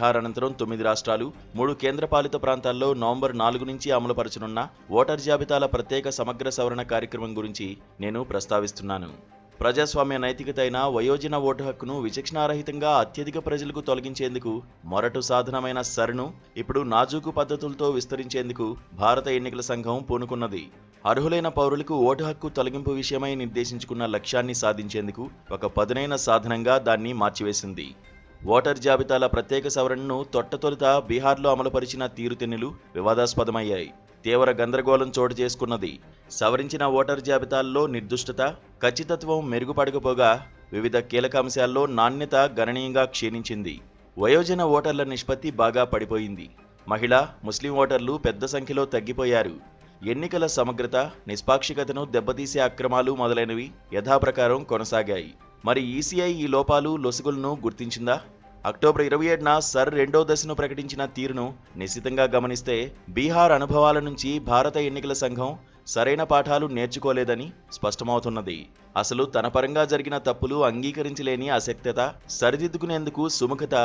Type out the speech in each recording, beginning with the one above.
బీహార్ అనంతరం 9 రాష్ట్రాలు, 3 కేంద్రపాలిత ప్రాంతాల్లో నవంబర్ 4 నుంచి అమలుపరచనున్న ఓటర్ జాబితాల ప్రత్యేక సమగ్ర సవరణ కార్యక్రమం గురించి నేను ప్రస్తావిస్తున్నాను. ప్రజాస్వామ్య నైతికత అయిన వయోజన ఓటు హక్కును విచక్షణారహితంగా అత్యధిక ప్రజలకు తొలగించేందుకు మొరటు సాధనమైన సర్ను ఇప్పుడు నాజూకు పద్ధతులతో విస్తరించేందుకు భారత ఎన్నికల సంఘం పూనుకున్నది. అర్హులైన పౌరులకు ఓటు హక్కు తొలగింపు విషయమై నిర్దేశించుకున్న లక్ష్యాన్ని సాధించేందుకు ఒక పదునైన సాధనంగా దాన్ని మార్చివేసింది. ఓటర్ జాబితాల ప్రత్యేక సవరణను తొట్టతొలుత బీహార్లో అమలుపరిచిన తీరుతెన్నులు వివాదాస్పదమయ్యాయి. తీవ్ర గందరగోళం చోటు చేసుకున్నది. సవరించిన ఓటర్ జాబితాల్లో నిర్దుష్టత, ఖచ్చితత్వం మెరుగుపడకపోగా వివిధ కీలక అంశాల్లో నాణ్యత గణనీయంగా క్షీణించింది. వయోజన ఓటర్ల నిష్పత్తి బాగా పడిపోయింది. మహిళా, ముస్లిం ఓటర్లు పెద్ద సంఖ్యలో తగ్గిపోయారు. ఎన్నికల సమగ్రత, నిష్పాక్షికతను దెబ్బతీసే అక్రమాలు మొదలైనవి యథాప్రకారం కొనసాగాయి. మరి ఈసీఐ ఈ లోపాలు, లొసుగులను గుర్తించిందా? అక్టోబర్ 27న సర్ రెండో దశను ప్రకటించిన తీరును నిశితంగా గమనిస్తే బీహార్ అనుభవాల నుంచి భారత ఎన్నికల సంఘం సరైన పాఠాలు నేర్చుకోలేదని స్పష్టమవుతున్నది. అసలు తన పరంగా జరిగిన తప్పులు అంగీకరించలేని అశక్తత, సరిదిద్దుకునేందుకు సుముఖత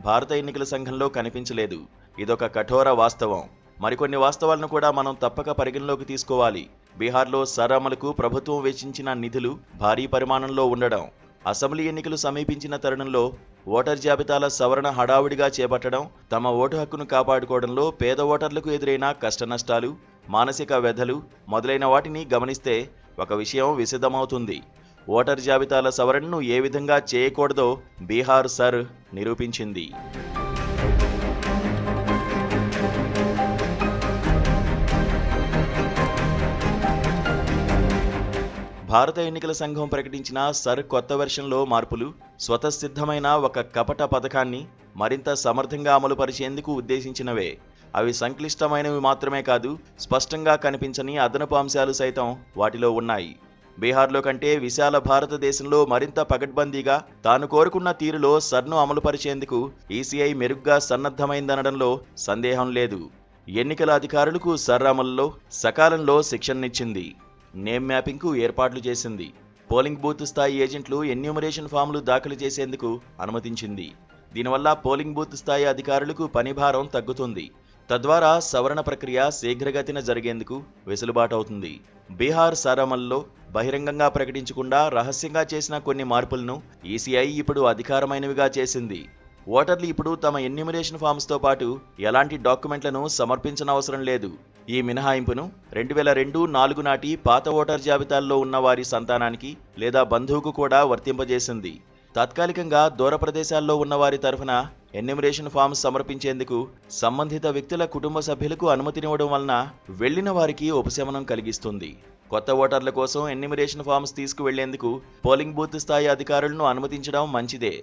భారత ఎన్నికల సంఘంలో కనిపించలేదు. ఇదొక కఠోర వాస్తవం. మరికొన్ని వాస్తవాలను కూడా మనం తప్పక పరిగణలోకి తీసుకోవాలి. బీహార్లో సర్ అమలుకు ప్రభుత్వం వెచ్చించిన నిధులు భారీ పరిమాణంలో ఉండడం, అసెంబ్లీ ఎన్నికలు సమీపించిన తరుణంలో ఓటర్ జాబితాల సవరణ హడావుడిగా చేపట్టడం, తమ ఓటు హక్కును కాపాడుకోవడంలో పేద ఓటర్లకు ఎదురైన కష్టనష్టాలు, మానసిక వ్యధలు మొదలైన వాటిని గమనిస్తే ఒక విషయం విశదమవుతుంది. ఓటర్ జాబితాల సవరణను ఏ విధంగా చేయకూడదో బీహార్ సర్ నిరూపించింది. భారత ఎన్నికల సంఘం ప్రకటించిన సర్ కొత్త వెర్షన్లో మార్పులు స్వతసిద్ధమైన ఒక కపట పథకాన్ని మరింత సమర్థంగా అమలుపరిచేందుకు ఉద్దేశించినవే. అవి సంక్లిష్టమైనవి మాత్రమే కాదు, స్పష్టంగా కనిపించని అదనపు అంశాలు సైతం వాటిలో ఉన్నాయి. బీహార్లో కంటే విశాల భారతదేశంలో మరింత పకడ్బందీగా తాను కోరుకున్న తీరులో సర్ను అమలుపరిచేందుకు ఈసీఐ మెరుగ్గా సన్నద్ధమైందనడంలో సందేహం లేదు. ఎన్నికల అధికారులకు సర్ అమలులో సకాలంలో శిక్షణనిచ్చింది. నేమ్ మ్యాపింగ్కు ఏర్పాట్లు చేసింది. పోలింగ్ బూత్ స్థాయి ఏజెంట్లు ఎన్యూమరేషన్ ఫామ్లు దాఖలు చేసేందుకు అనుమతించింది. దీనివల్ల పోలింగ్ బూత్ స్థాయి అధికారులకు పనిభారం తగ్గుతుంది. తద్వారా సవరణ ప్రక్రియ శీఘ్రగతిన జరిగేందుకు వెసులుబాటవుతుంది. బీహార్ సర్ అమలులో బహిరంగంగా ప్రకటించకుండా రహస్యంగా చేసిన కొన్ని మార్పులను ఈసీఐ ఇప్పుడు అధికారమైనవిగా చేసింది. ఓటర్లు ఇప్పుడు తమ ఎన్యూమరేషన్ ఫామ్స్తో పాటు ఎలాంటి డాక్యుమెంట్లను సమర్పించనవసరం లేదు. ఈ మినహాయింపును 2002-4 నాటి పాత ఓటర్ జాబితాల్లో ఉన్న వారి సంతానానికి లేదా బంధువుకు కూడా వర్తింపజేసింది. తాత్కాలికంగా దూర ప్రదేశాల్లో ఉన్న వారి తరఫున ఎన్యూమరేషన్ ఫామ్స్ సమర్పించేందుకు సంబంధిత వ్యక్తుల కుటుంబ సభ్యులకు అనుమతినివ్వడం వలన వెళ్లిన వారికి ఉపశమనం కలిగిస్తుంది. కొత్త ఓటర్ల కోసం ఎన్యూమరేషన్ ఫామ్స్ తీసుకువెళ్లేందుకు పోలింగ్ బూత్ స్థాయి అధికారులను అనుమతించడం మంచిదే.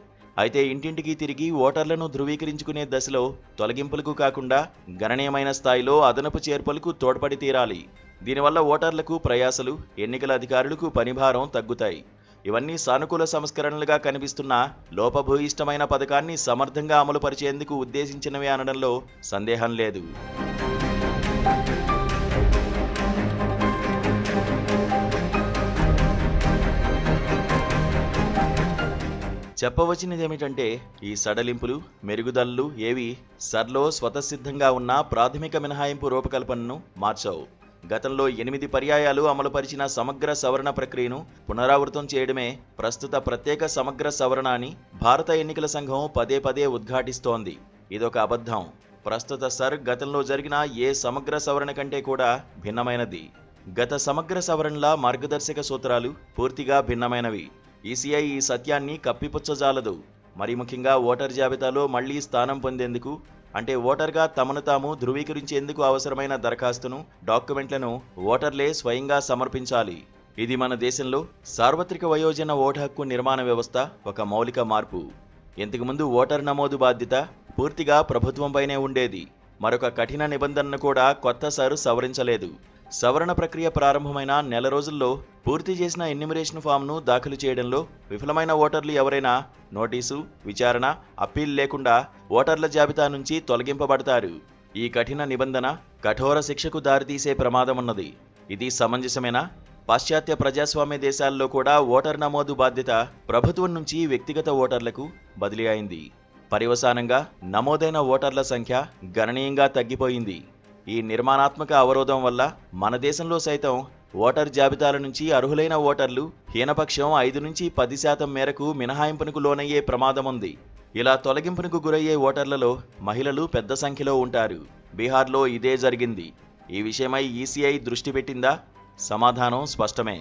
అయితే ఇంటింటికి తిరిగి ఓటర్లను ధృవీకరించుకునే దశలో తొలగింపులకు కాకుండా గణనీయమైన స్థాయిలో అదనపు చేర్పులకు తోడ్పడి తీరాలి. దీనివల్ల ఓటర్లకు ప్రయాసలు, ఎన్నికల అధికారులకు పనిభారం తగ్గుతాయి. ఇవన్నీ సానుకూల సంస్కరణలుగా కనిపిస్తున్న లోపభూయిష్టమైన పథకాన్ని సమర్థంగా అమలుపరిచేందుకు ఉద్దేశించినవే అనడంలో సందేహం లేదు. చెప్పవచ్చినదేమిటంటే ఈ సడలింపులు, మెరుగుదలలు ఏవి సర్లో స్వతసిద్ధంగా ఉన్న ప్రాథమిక మినహాయింపు రూపకల్పనను మార్చవు. గతంలో 8 పర్యాయాలు అమలుపరిచిన సమగ్ర సవరణ ప్రక్రియను పునరావృతం చేయడమే ప్రస్తుత ప్రత్యేక సమగ్ర సవరణ అని భారత ఎన్నికల సంఘం పదే పదే ఉద్ఘాటిస్తోంది. ఇదొక అబద్ధం. ప్రస్తుత సర్ గతంలో జరిగిన ఏ సమగ్ర సవరణ కంటే కూడా భిన్నమైనది. గత సమగ్ర సవరణల మార్గదర్శక సూత్రాలు పూర్తిగా భిన్నమైనవి. ఈసీఐ ఈ సత్యాన్ని కప్పిపుచ్చజాలదు. మరి ముఖ్యంగా ఓటర్ జాబితాలో మళ్లీ స్థానం పొందేందుకు, అంటే ఓటర్గా తమను తాము ధృవీకరించేందుకు అవసరమైన దరఖాస్తును, డాక్యుమెంట్లను ఓటర్లే స్వయంగా సమర్పించాలి. ఇది మన దేశంలో సార్వత్రిక వయోజన ఓటు హక్కు నిర్మాణ వ్యవస్థ ఒక మౌలిక మార్పు. ఇంతకుముందు ఓటర్ నమోదు బాధ్యత పూర్తిగా ప్రభుత్వంపైనే ఉండేది. మరొక కఠిన నిబంధనను కూడా కొత్త సర్ సవరించలేదు. సవరణ ప్రక్రియ ప్రారంభమైన నెల రోజుల్లో పూర్తి చేసిన ఎన్యూమరేషన్ ఫామ్ను దాఖలు చేయడంలో విఫలమైన ఓటర్లు ఎవరైనా నోటీసు, విచారణ, అప్పీల్ లేకుండా ఓటర్ల జాబితా నుంచి తొలగింపబడతారు. ఈ కఠిన నిబంధన కఠోర శిక్షకు దారితీసే ప్రమాదమున్నది. ఇది సమంజసమేనా? పాశ్చాత్య ప్రజాస్వామ్య దేశాల్లో కూడా ఓటర్ నమోదు బాధ్యత ప్రభుత్వం నుంచి వ్యక్తిగత ఓటర్లకు బదిలీ అయింది. పర్యవసానంగా నమోదైన ఓటర్ల సంఖ్య గణనీయంగా తగ్గిపోయింది. ఈ నిర్మాణాత్మక అవరోధం వల్ల మన దేశంలో సైతం ఓటర్ జాబితాల నుంచి అర్హులైన ఓటర్లు హీనపక్షం 5 నుంచి 10% మేరకు మినహాయింపునకు లోనయ్యే ప్రమాదముంది. ఇలా తొలగింపునకు గురయ్యే ఓటర్లలో మహిళలు పెద్ద సంఖ్యలో ఉంటారు. బీహార్లో ఇదే జరిగింది. ఈ విషయమై ఈసీఐ దృష్టి పెట్టిందా? సమాధానం స్పష్టమే.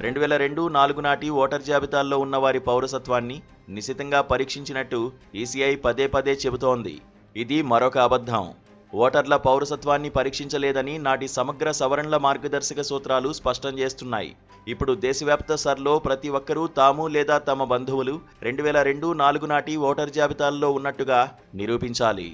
2002-4 నాటి ఓటర్ జాబితాల్లో ఉన్న వారి పౌరసత్వాన్ని నిశితంగా పరీక్షించినట్టు ఈసీఐ పదే పదే చెబుతోంది. ఇది మరొక అబద్ధం. ఓటర్ల పౌరసత్వాన్ని పరీక్షించలేదని నాటి సమగ్ర సవరణల మార్గదర్శక సూత్రాలు స్పష్టం చేస్తున్నాయి. ఇప్పుడు దేశవ్యాప్త సర్లో ప్రతి ఒక్కరూ తాము లేదా తమ బంధువులు 2002-4 నాటి ఓటర్ జాబితాల్లో ఉన్నట్టుగా నిరూపించాలి.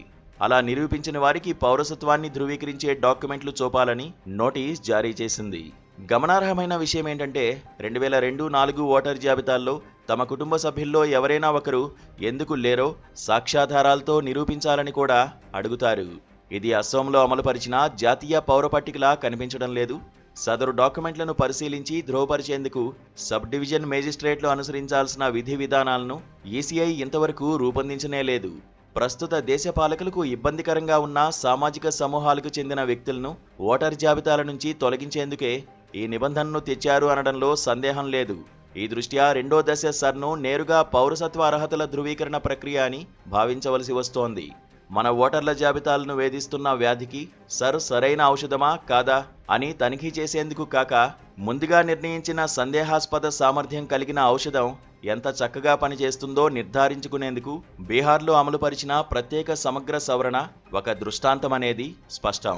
అలా నిరూపించిన వారికి పౌరసత్వాన్ని ధృవీకరించే డాక్యుమెంట్లు చూపాలని నోటీస్ జారీ చేసింది. గమనార్హమైన విషయం ఏంటంటే 2002-4 ఓటర్ జాబితాల్లో తమ కుటుంబ సభ్యుల్లో ఎవరైనా ఒకరు ఎందుకు లేరో సాక్ష్యాధారాలతో నిరూపించాలని కూడా అడుగుతారు. ఇది అస్సాంలో అమలుపరిచిన జాతీయ పౌర పట్టికలా కనిపించడం లేదు. సదరు డాక్యుమెంట్లను పరిశీలించి ధృవపరిచేందుకు సబ్ డివిజన్ మేజిస్ట్రేట్లు అనుసరించాల్సిన విధి విధానాలను ఈసీఐ ఇంతవరకు రూపొందించనే లేదు. ప్రస్తుత దేశ పాలకులకు ఇబ్బందికరంగా ఉన్న సామాజిక సమూహాలకు చెందిన వ్యక్తులను ఓటర్ జాబితాల నుంచి తొలగించేందుకే ఈ నిబంధనను తెచ్చారు అనడంలో సందేహం లేదు. ఈ దృష్ట్యా రెండో దశ సర్ను నేరుగా పౌరసత్వ అర్హతల ధృవీకరణ ప్రక్రియ అని భావించవలసి వస్తోంది. మన ఓటర్ల జాబితాలను వేధిస్తున్న వ్యాధికి సర్ సరైన ఔషధమా కాదా అని తనిఖీ చేసేందుకు కాక, ముందుగా నిర్ణయించిన సందేహాస్పద సామర్థ్యం కలిగిన ఔషధం ఎంత చక్కగా పనిచేస్తుందో నిర్ధారించుకునేందుకు బీహార్లో అమలుపరిచిన ప్రత్యేక సమగ్ర సవరణ ఒక దృష్టాంతమనేది స్పష్టం.